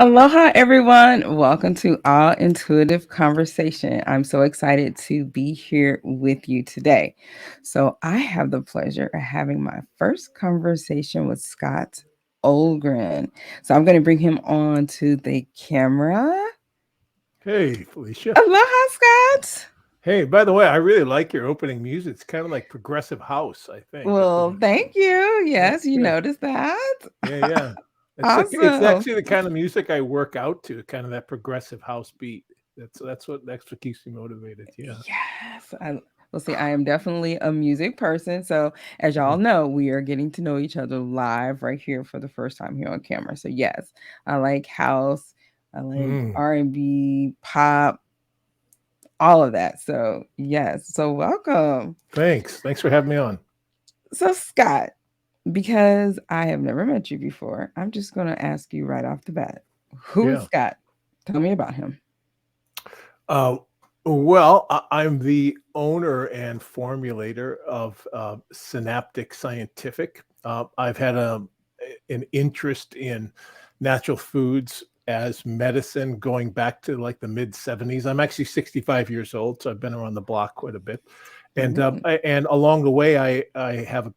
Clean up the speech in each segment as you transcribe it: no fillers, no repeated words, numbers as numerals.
Aloha, everyone. Welcome to All Intuitive Conversation. I'm so excited to be here with you today. So, I have the pleasure of having my first conversation with Scott Ohlgren. So, I'm going to bring him on to the camera. Hey, Felicia. Aloha, Scott. Hey, by the way, I really like your opening music. It's kind of like progressive house, I think. Well, thank you. Yeah, Yes, you good. noticed that. Yeah. It's Awesome. actually the kind of music I work out to, kind of that progressive house beat. That's what keeps me motivated. Yeah. Yes. Well, see, I am definitely a music person. So, as y'all Mhm. know, we are getting to know each other live right here for the first time here on camera. So, yes, I like house, I like Mm, R&B, pop, all of that. So, yes. So, welcome. thanks. Thanks for having me on. So, Scott, because I have never met you before, I'm just going to ask you right off the bat, who is Yeah. Scott? Tell me about him. Uh, I'm the owner and formulator of Synaptic Scientific. I've had an interest in natural foods as medicine going back to like the mid 70s. I'm actually 65 years old, so I've been around the block quite a bit. Ooh. And along the way, I have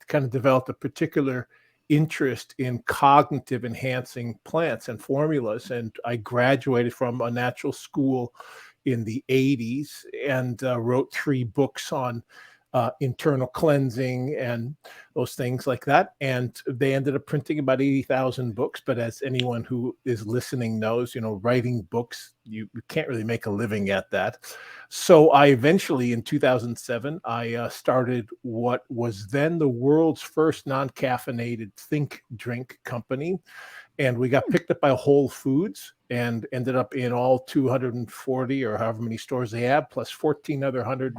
kind of developed a particular interest in cognitive enhancing plants and formulas. And I graduated from a natural school in the 80s and wrote 3 books on internal cleansing and those things like that. And they ended up printing about 80,000 books. But as anyone who is listening knows, writing books, you can't really make a living at that. So I eventually, in 2007, I started what was then the world's first non-caffeinated think drink company, and we got picked up by Whole Foods and ended up in all 240 or however many stores they have, plus 14 other 100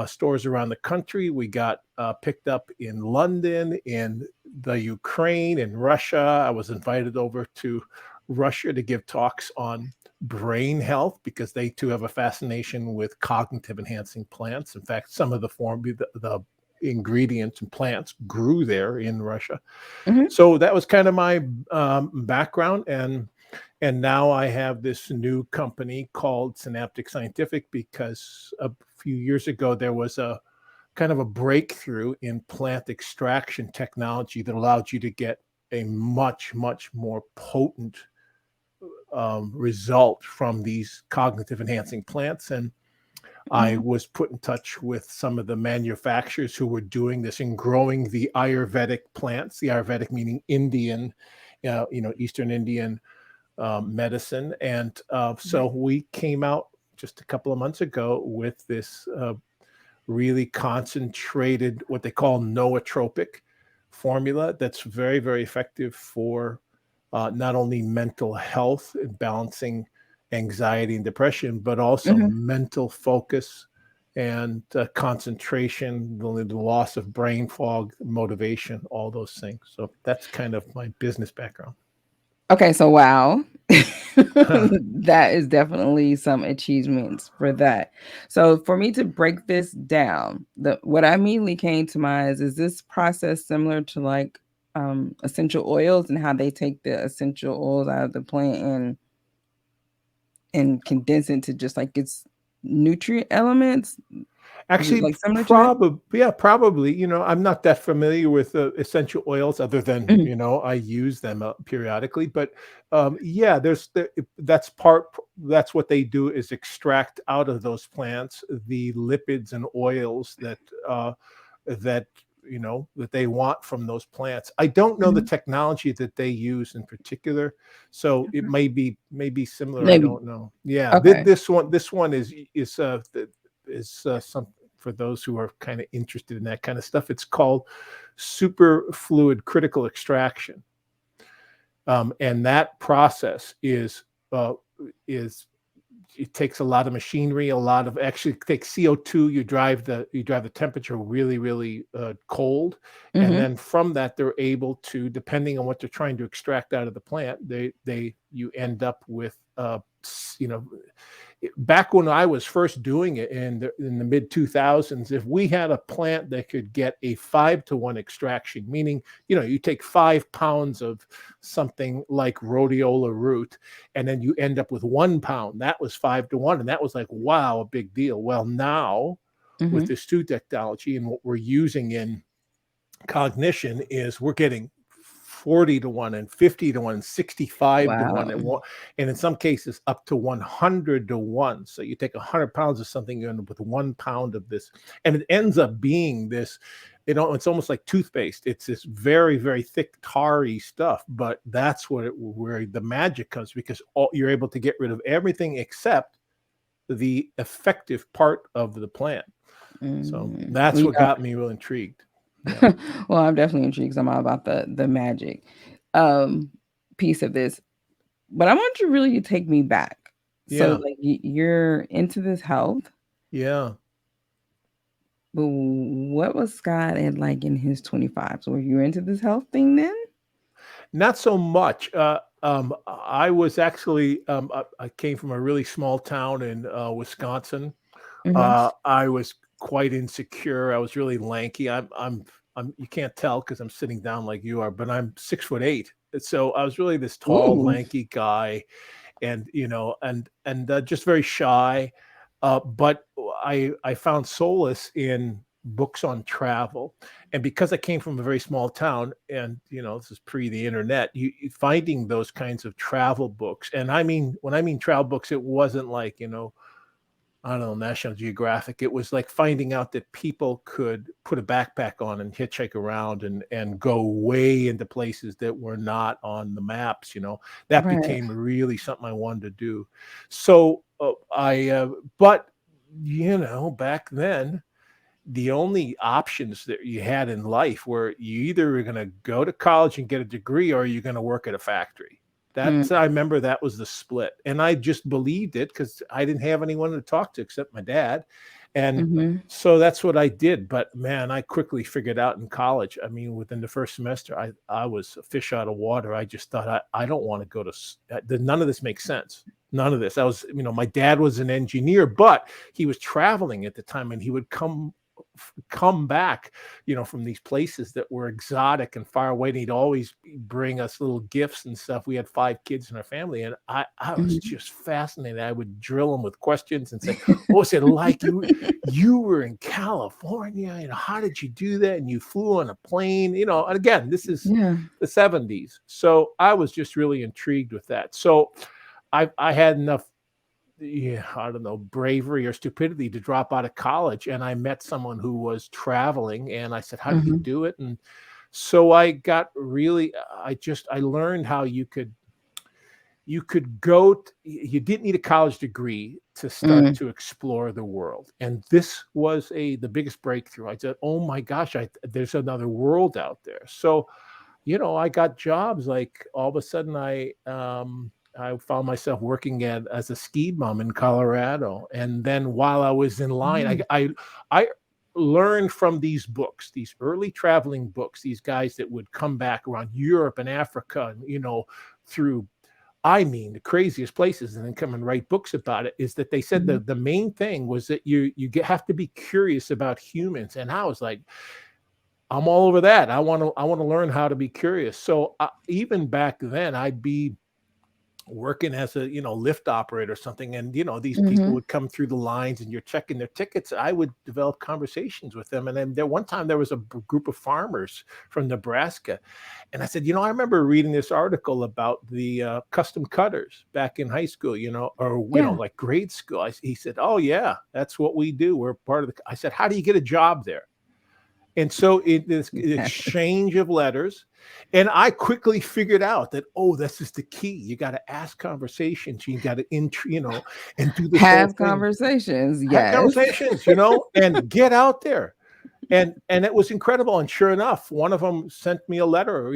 stores around the country. We got picked up in London, in the Ukraine, in Russia. I was invited over to Russia to give talks on brain health because they too have a fascination with cognitive enhancing plants. In fact, some of the ingredients and plants grew there in Russia. Mhm. So that was kind of my background, and now I have this new company called Synaptic Scientific because a few years ago there was a kind of a breakthrough in plant extraction technology that allowed you to get a much more potent result from these cognitive enhancing plants. And I Mhm. was put in touch with some of the manufacturers who were doing this and growing the Ayurvedic plants, the Ayurvedic meaning Indian, Eastern Indian medicine. And so Right. we came out just a couple of months ago with this really concentrated, what they call nootropic formula that's very effective for not only mental health and balancing anxiety and depression, but also Mhm. mental focus and concentration, the loss of brain fog, motivation, all those things. So that's kind of my business background. Okay, so wow. That is definitely some achievements for that. So for me to break this down, the what I immediately came to mind is this process similar to like essential oils and how they take the essential oils out of the plant and condense it into just like its nutrient elements? Is it Actually, like similar to that? probably, yeah, probably. I'm not that familiar with essential oils, other than Mhm. I use them periodically. But yeah, that's what they do is extract out of those plants the lipids and oils that that they want from those plants. I don't know the Mhm. technology that they use in particular, so it Okay. may be similar. I Maybe. don't know. Yeah, Okay. this one is some for those who are kind of interested in that kind of stuff. It's called superfluid critical extraction, and that process uh, is it takes a lot of machinery, a lot of actually takes CO2. You drive the temperature really cold, and Mhm. then from that they're able to, depending on what they're trying to extract out of the plant, you end up with you know back when I was first doing it in the mid 2000s, if we had a plant that could get a 5-to-1 extraction, meaning, you take 5 pounds of something like rhodiola root, and then you end up with 1 pound, that was 5-to-1. And that was like, wow, a big deal. Well, now with Hmm. this 2 technology and what we're using in cognition is we're getting 40-to-1 and 50-to-1 and 65-to-1 Wow. and in some cases up to 100-to-1. So you take 100 pounds of something, you end up with 1 pound of this, and it ends up being this, it's almost like toothpaste. It's this very, very thick, tarry stuff, but that's where the magic comes, because you're able to get rid of everything except the effective part of the plant. So that's We what are. got me real intrigued. Yeah. Well, I'm definitely intrigued 'cause I'm all about the magic um piece of this. But I want you really to take me back. So Yeah. like you're into this health, Yeah. but what was Scott at like in his 25s? Were you into this health thing then? Not so much. I was actually, I came from a really small town in Wisconsin. Hmm. I was quite insecure. I was really lanky. You can't tell because I'm sitting down like you are, but I'm 6'8". So I was really this tall, Ooh. lanky guy, and just very shy. But I found solace in books on travel, and because I came from a very small town, and this is pre the internet, finding those kinds of travel books, and I mean when I mean travel books, it wasn't like I don't know, National Geographic. It was like finding out that people could put a backpack on and hitchhike around and go way into places that were not on the maps. That Right. became really something I wanted to do. So but back then, the only options that you had in life were you either were going to go to college and get a degree, or you're going to work at a factory. Mm, I remember that was the split. And I just believed it because I didn't have anyone to talk to except my dad. And mhm. so that's what I did. But man, I quickly figured out in college. I mean, within the first semester, I was a fish out of water. I just thought, I don't want to go to, none of this makes sense. None of this. My dad was an engineer, but he was traveling at the time, and he would come back, from these places that were exotic and far away. And he'd always bring us little gifts and stuff. We had 5 kids in our family, and I was Mhm. just fascinated. I would drill him with questions and say, "What was it like? You were in California, and how did you do that? And you flew on a plane, And again, this is Yeah. the 70s, so I was just really intrigued with that. So I had enough, yeah, I don't know, bravery or stupidity to drop out of college. And I met someone who was traveling, and I said, "How do you Mhm. do it?" And so I got really, I learned how you could you didn't need a college degree to start Mm. to explore the world. And this was the biggest breakthrough. I said, "Oh my gosh, there's another world out there." So I got jobs like all of a sudden I found myself working as a ski bum in Colorado. And then while I was in line, Mm. I learned from these books, these early traveling books, these guys that would come back around Europe and Africa, and, through, I mean, the craziest places, and then come and write books about it, is that they said Mhm. the main thing was that have to be curious about humans. And I was like, I'm all over that. I want to learn how to be curious. So even back then, I'd be working as a lift operator or something, and these people Mhm. would come through the lines, and you're checking their tickets. I would develop conversations with them. And then one time there was a group of farmers from Nebraska, and I said, I remember reading this article about the custom cutters back in high school, or Yeah. like grade school. He said, "Oh yeah, that's what we do. We're part of the." I said, "How do you get a job there?" And so this Exactly. exchange of letters, and I quickly figured out that, oh, this is the key. You got to ask conversations. You got to, and do this whole Have thing. conversations. Have Yes. conversations, and get out there. And it was incredible. And sure enough, one of them sent me a letter,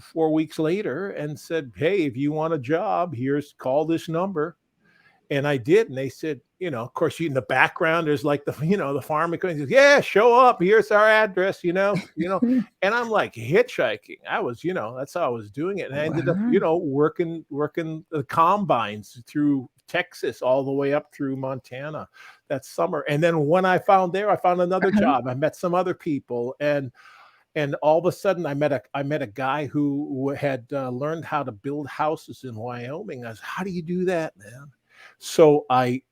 4 weeks later, and said, "Hey, if you want a job, call this number." And I did. And they said, of course, in the background, there's like the farmer going, yeah, show up. Here's our address, and I'm like hitchhiking. I was, that's how I was doing it. And I ended up, Wow. working the combines through Texas all the way up through Montana that summer. And then when I found another Uh-huh. job. I met some other people, and all of a sudden I met a guy who had learned how to build houses in Wyoming. I was, how do you do that, man? So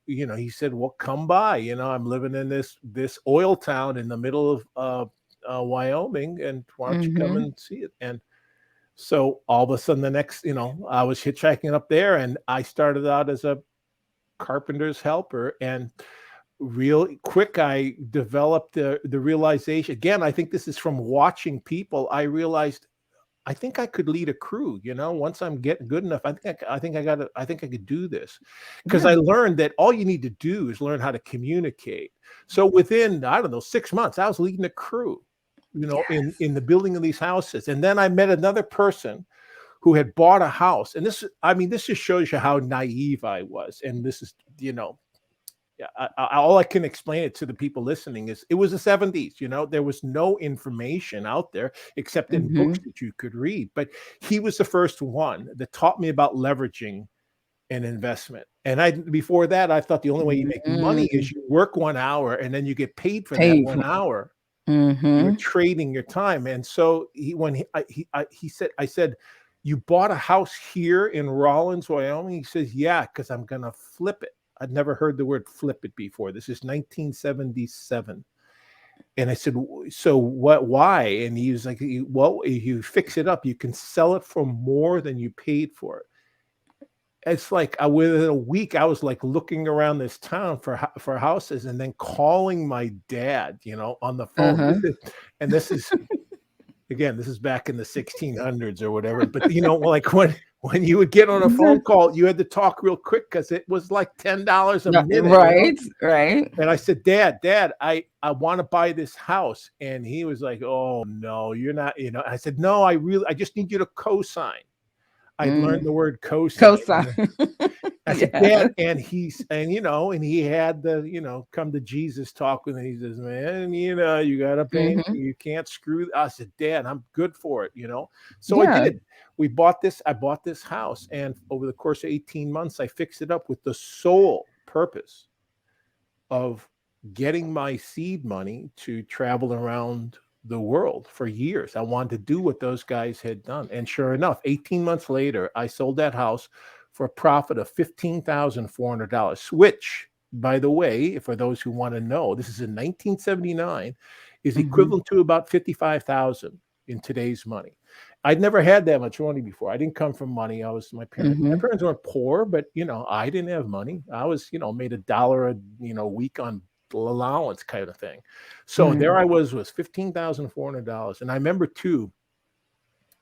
he said, well, come by. I'm living in this oil town in the middle of Wyoming, and why don't you come Mhm. and see it? And so all of a sudden, the next, I was hitchhiking up there, and I started out as a carpenter's helper, and real quick I developed the realization. Again, I think this is from watching people. I realized I think I could lead a crew. Once I'm getting good enough, I think I could do this, because I Yeah. learned that all you need to do is learn how to communicate. So within, I don't know, 6 months, I was leading a crew, Yes. in the building of these houses. And then I met another person who had bought a house. And this just shows you how naive I was. And this is, yeah, all I can explain it to the people listening is it was the 70s. There was no information out there except in books Mhm. that you could read. But he was the first one that taught me about leveraging an investment. And before that, I thought the only way you make money is Mm. you work 1 hour and then you get paid for that Paid one for. hour. You're Mhm. trading your time. And so he said, I said, you bought a house here in Rawlins, Wyoming? He says, yeah, because I'm going to flip it. I'd never heard the word flip it before. This is 1977. And I said, so what, why? And he was like, well, if you fix it up, you can sell it for more than you paid for it. It's like within a week, I was like looking around this town for houses, and then calling my dad, on the phone. Uh-huh. This is again, this is back in the 1600s or whatever. But like when you would get on a phone call, you had to talk real quick because it was like $10 a No, minute. right, right. And I said, Dad, I want to buy this house. And he was like, oh no, you're not. I said, no, I just need you to co-sign. I'd learned Mm. the word co-sign. Cosign. I said, Yes. Dad, and he had the, come to Jesus talk with him. He says, man, you gotta pay me. Mhm. You can't screw. I said, Dad, I'm good for it. So I Yeah. did. I bought this house, and over the course of 18 months, I fixed it up with the sole purpose of getting my seed money to travel around the world for years. I wanted to do what those guys had done. And sure enough, 18 months later, I sold that house for a profit of $15,400, which, by the way, for those who want to know, this is in 1979, is Mhm. equivalent to about 55,000 in today's money. I'd never had that much money before. I didn't come from money. My Mhm. parents weren't poor, but I didn't have money. I was, made a dollar a week on allowance kind of thing. So there Mm. I was $15,400. And I remember too,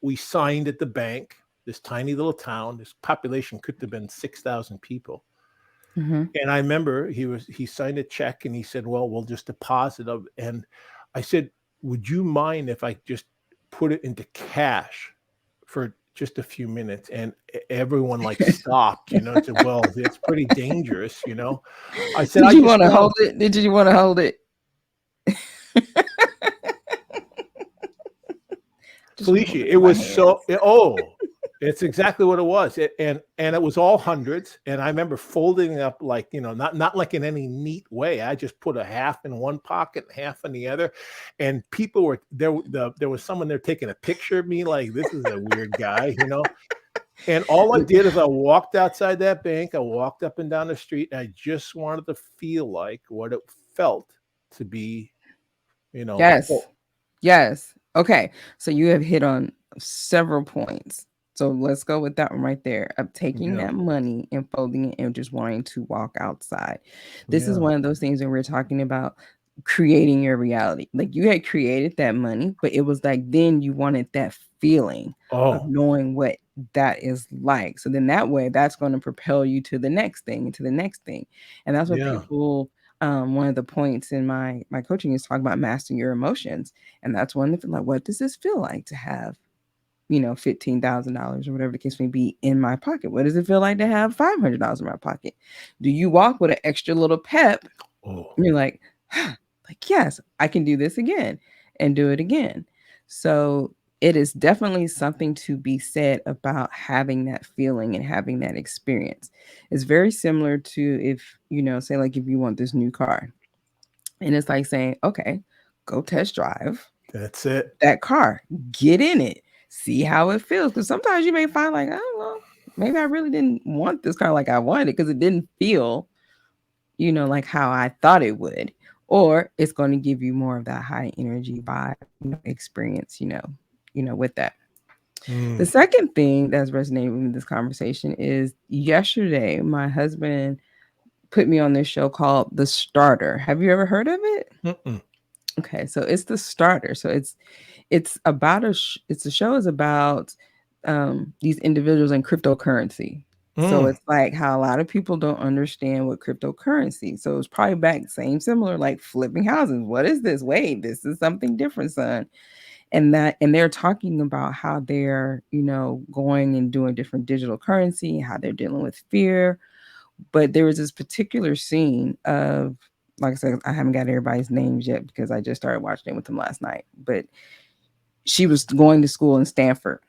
we signed at the bank, this tiny little town. This population could have been 6,000 people. Mhm. And I remember he signed a check and he said, well, we'll just deposit of. And I said, would you mind if I just put it into cash for just a few minutes? And everyone like stopped, said, well, it's pretty dangerous. I said, Did I you just wanna want. hold it? Did you wanna hold it? Just wanna hold Felicia, it it in my was so hands. it's exactly what it was. And it was all hundreds. And I remember folding it up like, not like in any neat way. I just put a half in one pocket, half in the other. And people were there. There was someone there taking a picture of me, like, this is a weird guy. And all I did is I walked outside that bank, I walked up and down the street, and I just wanted to feel like what it felt to be, Yes. full. Yes. Okay. So you have hit on several points. So let's go with that one right there of taking Yeah. that money and folding it and just wanting to walk outside. This is Yeah. one of those things that we're talking about creating your reality. Like you had created that money, but it was like then you wanted that feeling of Oh, knowing what that is like. So then that way, that's going to propel you to the next thing and to the next thing. And that's what yeah. people one of the points in my coaching is talking about mastering your emotions, and that's one of the like, what does this feel like to have $15,000 or whatever the case may be in my pocket? What does it feel like to have $500 in my pocket? Do you walk with an extra little pep? Oh, You're like, like, yes, I can do this again and do it again. So it is definitely something to be said about having that feeling and having that experience. It's very similar to if, say like if you want this new car and it's like saying, okay, go test drive that's it. that car, get in it, see how it feels. Because sometimes you may find like, oh, well, maybe I really didn't want this car like I wanted it because it didn't feel like how I thought it would. Or it's going to give you more of that high energy vibe, experience, with that. The Mm. second thing that's resonating with this conversation is yesterday, my husband put me on this show called The Starter. Have you ever heard of it? Mm-mm. Okay, so it's The Starter. So it's about it's the show is about these individuals in cryptocurrency. So Mm. it's like how a lot of people don't understand what cryptocurrency. So it's probably back same similar like flipping houses. What is this? Wait, this is something different, son. And they're talking about how they're going and doing different digital currency, how they're dealing with fear. But there was this particular scene of, like I said, I haven't got everybody's names yet because I just started watching it with them last night. But she was going to school in Stanford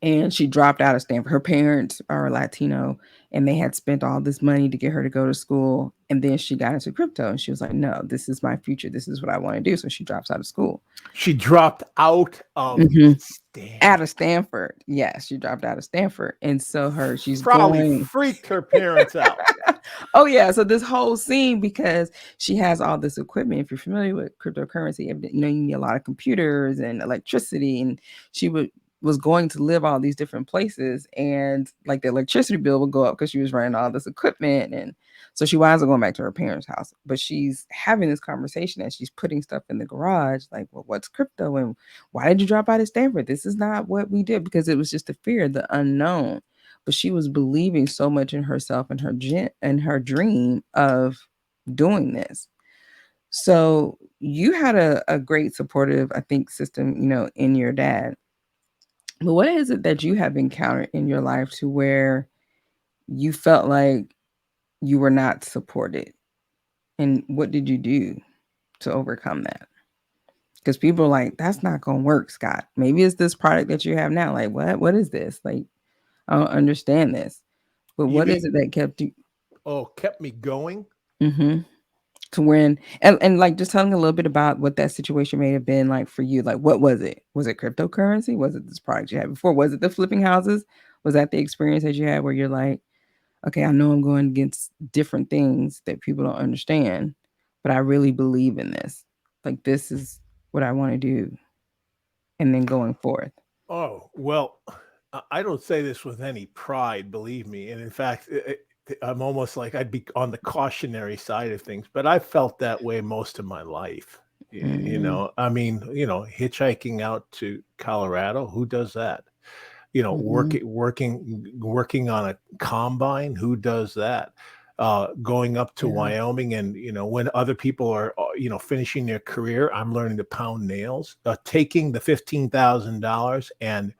and she dropped out of Stanford. Her parents are Latino and they had spent all this money to get her to go to school. And then she got into crypto and she was like, no, this is my future. This is what I want to do. So she drops out of school. She dropped out of Hmm. Out of Stanford. Stanford. Yes, she dropped out of Stanford. And so she's Probably going. freaked her parents out. Oh yeah, so this whole scene because she has all this equipment. If you're familiar with cryptocurrency, you need a lot of computers and electricity, and she was going to live all these different places, and like the electricity bill would go up because she was running all this equipment, and so she winds up going back to her parents' house. But she's having this conversation as she's putting stuff in the garage, like, well, what's crypto and why did you drop out of Stanford? This is not what we did because it was just the fear, the unknown, but she was believing so much in herself and and her dream of doing this. So you had a great supportive, I think, system, in your dad. But what is it that you have encountered in your life to where you felt like you were not supported? And what did you do to overcome that? Because people are like, that's not gonna work, Scott. Maybe it's this product that you have now. Like, what? What is this? Like, I don't understand this. But You what mean, is it that kept you? kept me going? Mm-hmm. To when and like just telling a little bit about what that situation may have been like for you. Like what was it? Was it cryptocurrency? Was it this product you had before? Was it the flipping houses? Was that the experience that you had where you're like, okay, I know I'm going against different things that people don't understand, but I really believe in this. Like this is what I want to do. And then going forth. Oh, well, I don't say this with any pride, believe me. And in fact, I'm almost like I'd be on the cautionary side of things, but I felt that way most of my life. Mm-hmm. I mean, hitchhiking out to Colorado, who does that? Mm-hmm. Working on a combine, who does that? Going up to Yeah. Wyoming, and when other people are finishing their career, I'm learning to pound nails. Taking the $15,000 and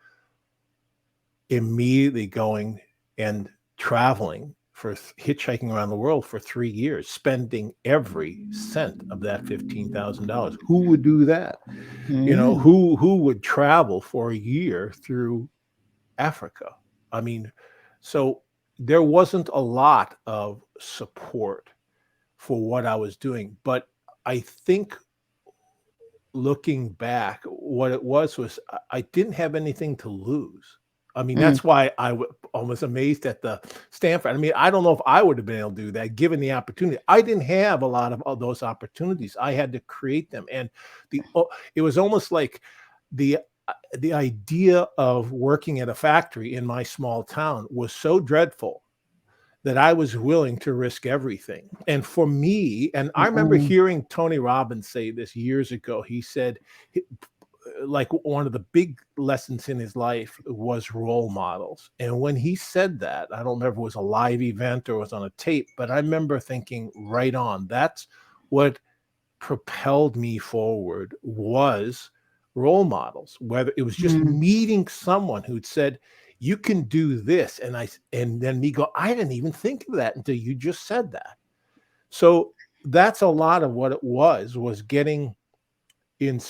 immediately going and traveling for hitchhiking around the world for 3 years, spending every cent of that $15,000. Who would do that? Mm-hmm. Who would travel for a year through Africa? I mean, so there wasn't a lot of support for what I was doing, but I think looking back, what it was I didn't have anything to lose. I mean, Mm. that's why I was amazed at the Stanford. I mean, I don't know if I would have been able to do that given the opportunity. I didn't have a lot of those opportunities. I had to create them, and it was almost like the the idea of working at a factory in my small town was so dreadful that I was willing to risk everything. And for me, and I remember Wow. hearing Tony Robbins say this years ago. He said, like, one of the big lessons in his life was role models. And when he said that, I don't remember if it was a live event or it was on a tape, but I remember thinking, right on, that's what propelled me forward was role models, whether it was just Mm-hmm. meeting someone who'd said, you can do this. And then me go, I didn't even think of that until you just said that. So that's a lot of what it was getting in,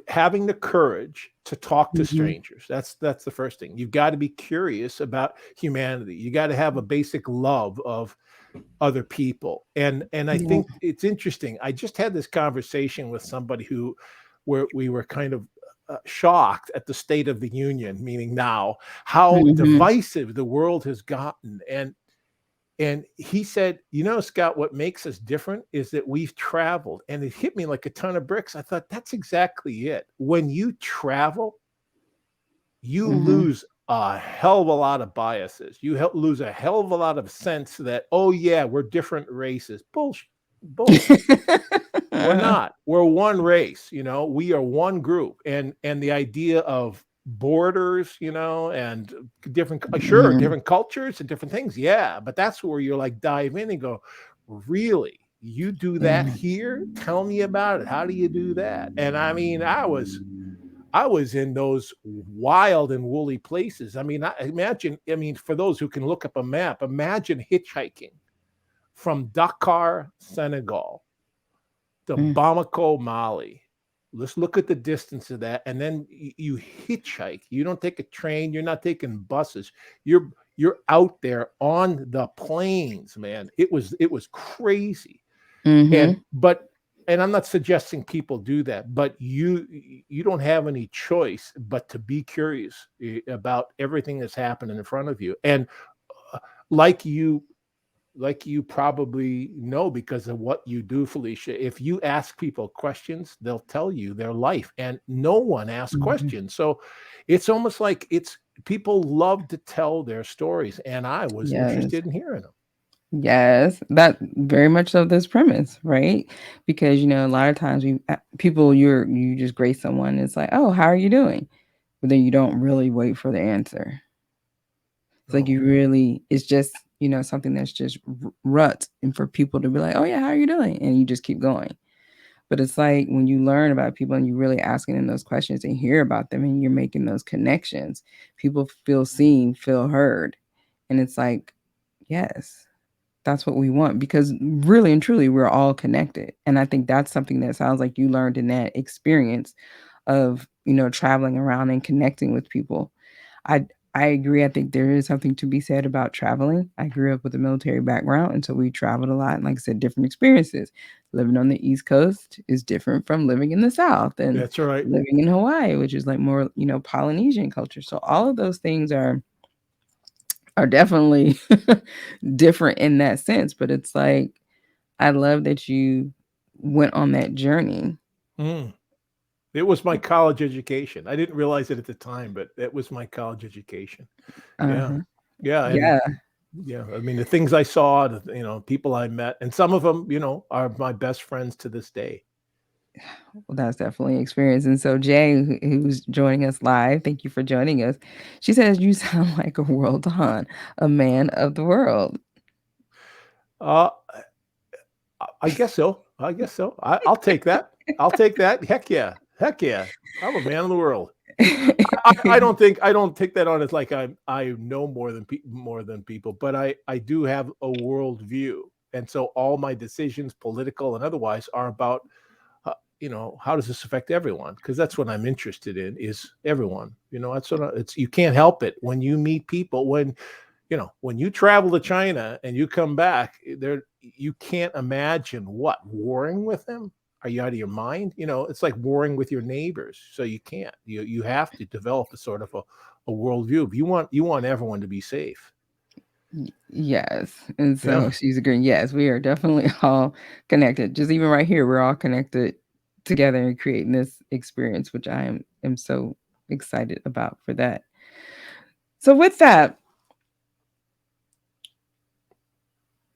having the courage to talk to Mm-hmm. strangers. That's the first thing. You've got to be curious about humanity. You got to have a basic love of other people. And I Yeah. think it's interesting. I just had this conversation with somebody where we were kind of shocked at the state of the union, meaning now how Mm-hmm. divisive the world has gotten. And he said, Scott, what makes us different is that we've traveled. And it hit me like a ton of bricks. I thought that's exactly it. When you travel, you Mm-hmm. lose a hell of a lot of biases. You lose a hell of a lot of sense that, oh, yeah, we're different races. Bull. We're not. We're one race. We are one group. And the idea of borders, and different, sure, Mm-hmm. different cultures and different things. Yeah. But that's where you're like, dive in and go, really? You do that Yeah. here? Tell me about it. How do you do that? And I mean, I was in those wild and woolly places. I mean, for those who can look up a map, imagine hitchhiking from Dakar, Senegal to Mm-hmm. Bamako, Mali. Let's look at the distance of that. And then you hitchhike. You don't take a train. You're not taking buses. You're out there on the plains, man. It was crazy. Mm-hmm. And I'm not suggesting people do that, but you don't have any choice but to be curious about everything that's happening in front of you. And uh, like you probably know because of what you do, Felicia, if you ask people questions, they'll tell you their life, and no one asks Mm-hmm. questions. So it's almost like it's people love to tell their stories, and I was Yes. interested in hearing them. Yes, that very much of this premise, right? Because a lot of times people you just grace someone. It's like, oh, how are you doing? But then you don't really wait for the answer. It's like No. you really, it's just something that's just rut, and for people to be like, oh yeah, how are you doing? And you just keep going. But it's like when you learn about people and you're really asking them those questions and hear about them and you're making those connections, people feel seen, feel heard, and it's like, yes, that's what we want because really and truly we're all connected. And I think that's something that sounds like you learned in that experience of, traveling around and connecting with people. I agree. I think there is something to be said about traveling. I grew up with a military background, and so we traveled a lot. And like I said, different experiences. Living on the East Coast is different from living in the South, and That's right. living in Hawaii, which is like more, Polynesian culture. So all of those things are definitely different in that sense. But it's like I love that you went on that journey. Mm. It was my college education. I didn't realize it at the time, but it was my college education. Yeah. Uh-huh. Yeah. And Yeah. yeah, I mean, the things I saw, people I met, and some of them, are my best friends to this day. Well, that's definitely an experience. And so, Jay, who's joining us live, thank you for joining us. She says, you sound like a world Don, a man of the world. Uh, I guess so. I guess so. I'll take that. I'll take that. Heck yeah. Heck yeah. I'm a man of the world. I don't take that on as like I know more than people, but I do have a world view, and so all my decisions, political and otherwise, are about how does this affect everyone? Because that's what I'm interested in is everyone. That's it's you can't help it when you meet people when you travel to China and you come back there you can't imagine what warring with them. Are you out of your mind? It's like warring with your neighbors. So you can't. You have to develop a sort of a worldview. You want everyone to be safe. Yes. And so Yeah. she's agreeing. Yes, we are definitely all connected. Just even right here, we're all connected together and creating this experience, which I am so excited about for that. So with that,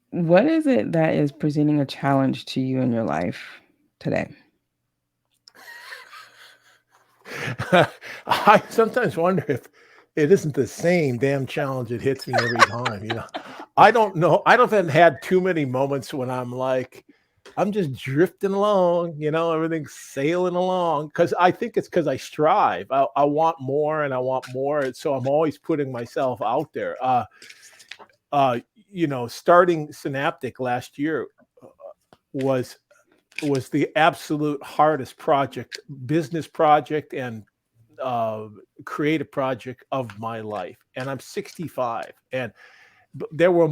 what is it that is presenting a challenge to you in your life today? I sometimes wonder if it isn't the same damn challenge that hits me every time. I don't know. I don't haven't had too many moments when I'm like, I'm just drifting along, everything's sailing along. Because I think it's because I strive. I want more and I want more. And so I'm always putting myself out there. Uh, Starting Synaptic last year uh, was the absolute hardest business project, and uh, creative project of my life. And I'm 65, and there were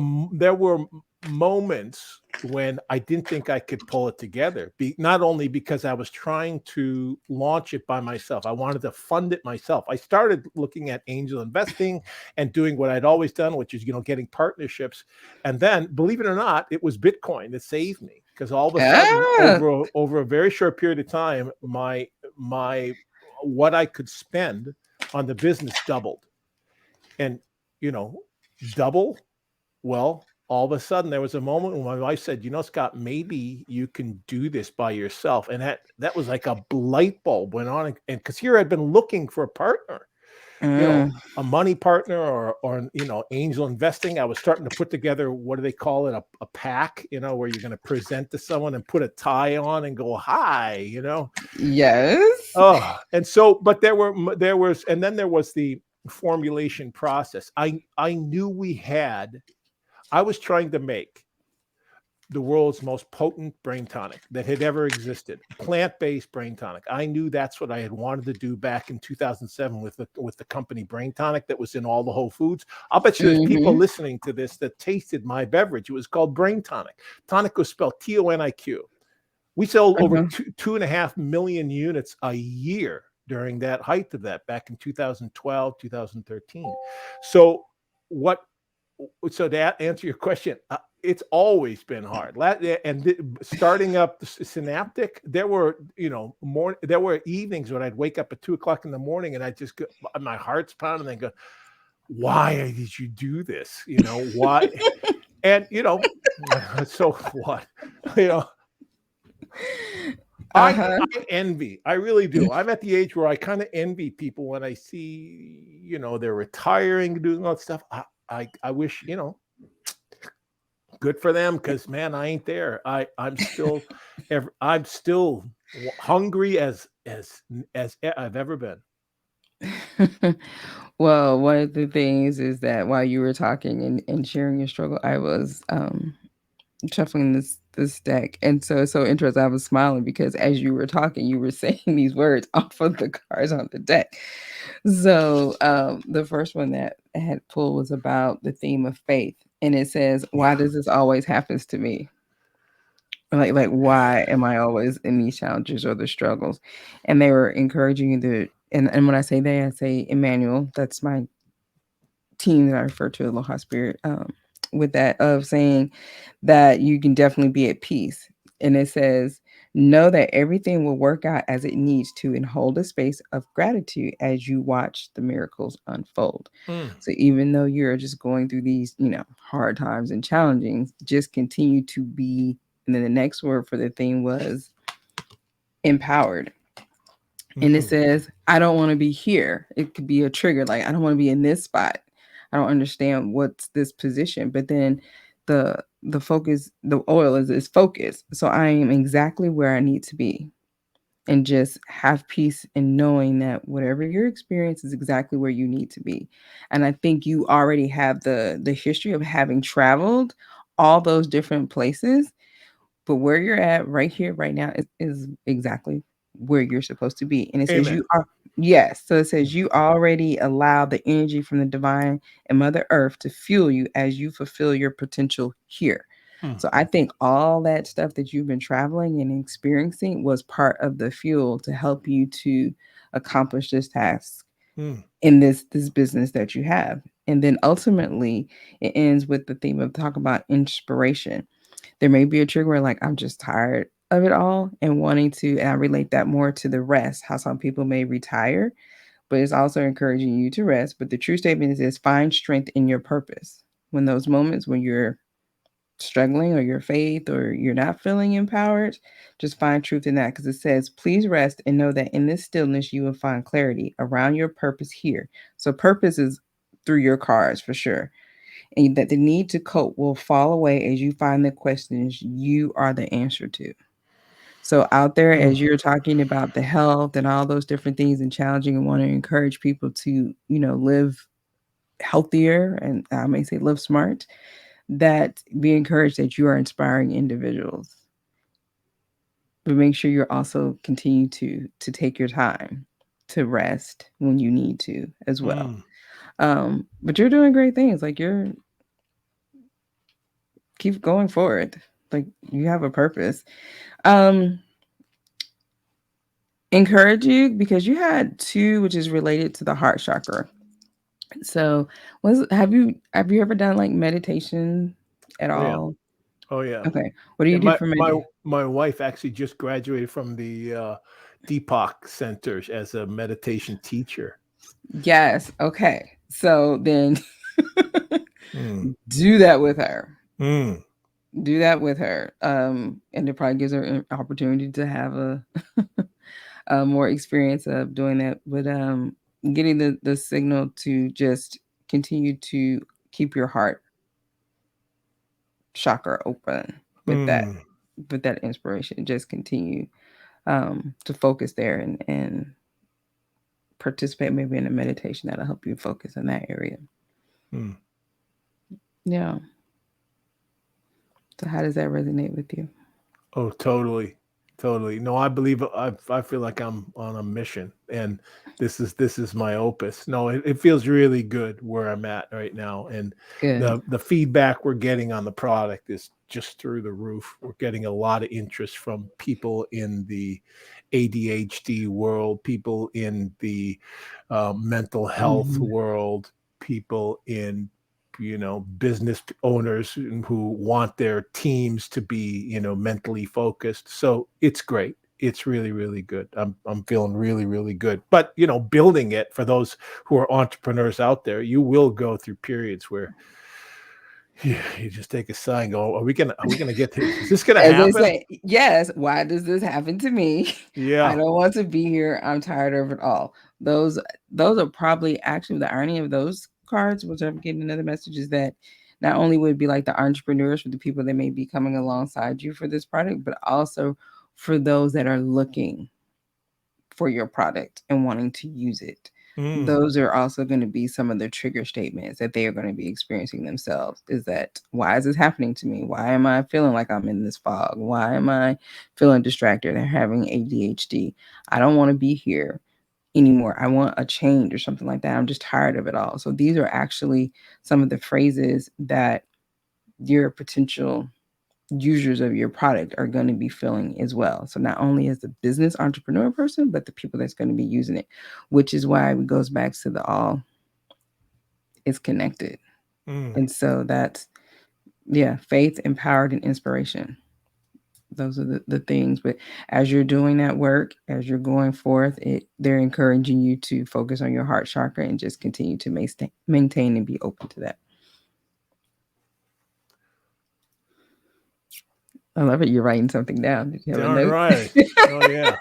moments when I didn't think I could pull it together. Not only because I was trying to launch it by myself, I wanted to fund it myself. I started looking at angel investing and doing what I'd always done, which is getting partnerships. And then, believe it or not, it was Bitcoin that saved me, because all of a sudden, Ah, over a very short period of time, my what I could spend on the business doubled. And you know, double, well, all of a sudden there was a moment when my wife said, Scott, maybe you can do this by yourself. And that was like a light bulb went on. And because here I'd been looking for a partner, mm, a money partner, or angel investing. I was starting to put together, what do they call it, a pack, where you're going to present to someone and put a tie on and go, hi. yes. Oh, and so, but and then there was the formulation process. I knew I was trying to make the world's most potent brain tonic that had ever existed, plant-based brain tonic. I knew that's what I had wanted to do back in 2007 with the company Brain Tonic that was in all the Whole Foods. I'll bet you there's people Hmm. listening to this that tasted my beverage. It was called Brain Tonic. Tonic was spelled Toniq. We sold over Uh-huh. 2.5 million units a year during that height of that, back in 2012, 2013. So what so to answer your question, it's always been hard. Starting up Synaptic, there were evenings when I'd wake up at 2 o'clock in the morning and I just go, my heart's pounding, and I go, why did you do this? Why? And so what? You know, Uh-huh. I envy. I really do. I'm at the age where I kind of envy people when I see, they're retiring, doing all that stuff. I wish, good for them, because man, I ain't there. I'm still hungry as I've ever been. Well, one of the things is that while you were talking and sharing your struggle, I was shuffling this deck. And so it's so interesting. I was smiling because as you were talking, you were saying these words off of the cards on the deck. So the first one that I had pulled was about the theme of faith. And it says, why Yeah. does this always happens to me? Like why am I always in these challenges or the struggles? And they were encouraging you to, and when I say they, I say Emmanuel, that's my team that I refer to, Aloha Spirit, with that of saying that you can definitely be at peace. And it says, know that everything will work out as it needs to, and hold a space of gratitude as you watch the miracles unfold. Mm. So even though you're just going through these, hard times and challenging, just continue to be. And then the next word for the thing was empowered. And it Mm. says, I don't want to be here. It could be a trigger, like I don't want to be in this spot. I don't understand what's this position. But then the focus, the oil is focus. So I am exactly where I need to be. And just have peace in knowing that whatever your experience is exactly where you need to be. And I think you already have the history of having traveled all those different places, but where you're at right here, right now is exactly where you're supposed to be. And it says Amen. you are, yes. So it says you already allow the energy from the divine and Mother Earth to fuel you as you fulfill your potential here. Mm. So I think all that stuff that you've been traveling and experiencing was part of the fuel to help you to accomplish this task Mm. in this business that you have. And then ultimately it ends with the theme of talk about inspiration. There may be a trigger where like I'm just tired of it all and wanting to, and I relate that more to the rest, how some people may retire, but it's also encouraging you to rest. But the true statement is find strength in your purpose. When those moments when you're struggling or your faith or you're not feeling empowered, just find truth in that, because it says, please rest and know that in this stillness you will find clarity around your purpose here. So purpose is through your cards for sure. and that the need to cope will fall away as you find the questions you are the answer to. So out there, as you're talking about the health and all those different things and challenging and want to encourage people to, live healthier and I may say live smart, that be encouraged that you are inspiring individuals. But make sure you're also continue to take your time to rest when you need to as well. Mm. But you're doing great things. Like you're keep going forward. Like you have a purpose. Um, encourage you because you had two, which is related to the heart chakra. So, was have you ever done like meditation at Oh yeah. all? Oh yeah. Okay, what do you And do my for my meditation? my wife actually just graduated from the Deepak Center as a meditation teacher. Yes. Okay. So then, Mm. do that with her. Mm. Do that with her. And it probably gives her an opportunity to have a more experience of doing that. But getting the signal to just continue to keep your heart chakra open with that Mm. inspiration. Just continue to focus there and participate maybe in a meditation that'll help you focus in that area. Mm. Yeah. So how does that resonate with you? Oh, totally, totally. No, I believe I feel like I'm on a mission, and this is my opus. No, it feels really good where I'm at right now, and Good. the feedback we're getting on the product is just through the roof. We're getting a lot of interest from people in the ADHD world, people in the mental health Mhm. world, people in business owners who want their teams to be mentally focused. So it's great. It's really, really good. I'm feeling really, really good. But building it, for those who are entrepreneurs out there, you will go through periods where you just take a sigh and go, are we gonna get this? Is this gonna As they happen? say, yes, why does this happen to me? I Yeah. don't want to be here. I'm tired of it all. Those those are probably actually the irony of those cards, which I'm getting another message is that not only would it be like the entrepreneurs for the people that may be coming alongside you for this product, but also for those that are looking for your product and wanting to use it. Mm. Those are also going to be some of the trigger statements that they are going to be experiencing themselves. Is that why is this happening to me? Why am I feeling like I'm in this fog? Why am I feeling distracted and having ADHD? I don't want to be here anymore. I want a change or something like that. I'm just tired of it all. So these are actually some of the phrases that your potential users of your product are going to be feeling as well. So not only as the business entrepreneur person, but the people that's going to be using it, which is why it goes back to the all is connected. Mm. And so that's yeah, faith, empowered, and inspiration. Those are the things. But as you're doing that work, as you're going forth, they're encouraging you to focus on your heart chakra and just continue to maintain and be open to that. I love it. You're writing something down. Did you have a Darn note? right. Oh yeah.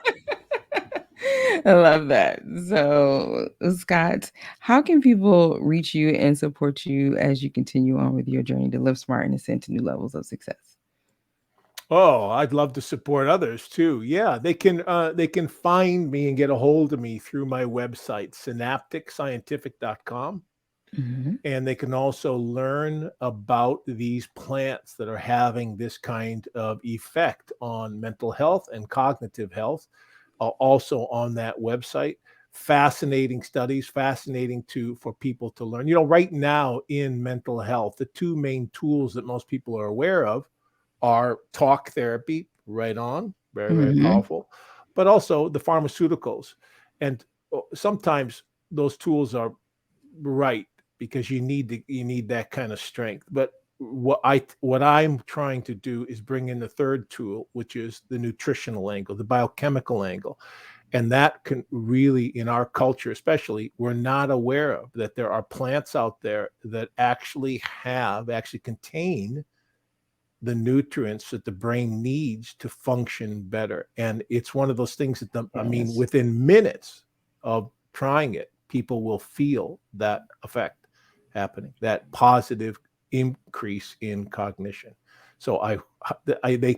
I love that. So, Scott, how can people reach you and support you as you continue on with your journey to live smart and ascend to new levels of success? Oh, I'd love to support others too. Yeah, they can find me and get a hold of me through my website, synapticscientific.com. Hmm. And they can also learn about these plants that are having this kind of effect on mental health and cognitive health, also on that website. Fascinating studies, fascinating for people to learn. Right now in mental health, the two main tools that most people are aware of are talk therapy, right on, very, very Hmm. powerful, but also the pharmaceuticals. And sometimes those tools are right because you need that kind of strength. But what I'm trying to do is bring in the third tool, which is the nutritional angle, the biochemical angle. And that can really, in our culture especially, we're not aware of that there are plants out there that actually contain the nutrients that the brain needs to function better. And it's one of those things that Yes. within minutes of trying it, people will feel that effect happening, that positive. increase in cognition. So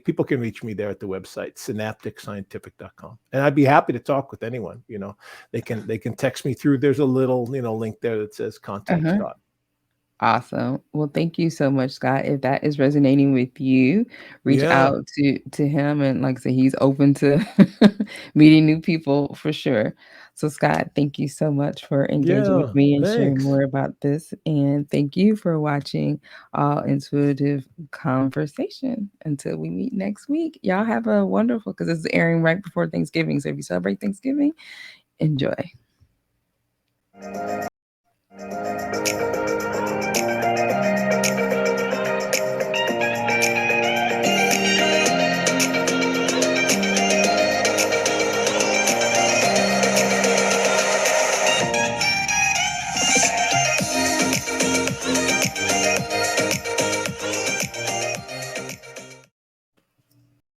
people can reach me there at the website synapticscientific.com, and I'd be happy to talk with anyone. They can text me through. There's a little link there that says contact Uh-huh. Scott. Awesome. Well, thank you so much, Scott. If that is resonating with you, reach Yeah, out to him, and like I said, he's open to meeting new people for sure. So, Scott, thank you so much for engaging with yeah. me and sharing Thanks. more about this. And thank you for watching All Intuitive Conversation. Until we meet next week, y'all have a wonderful, because this is airing right before Thanksgiving. So if you celebrate Thanksgiving, enjoy.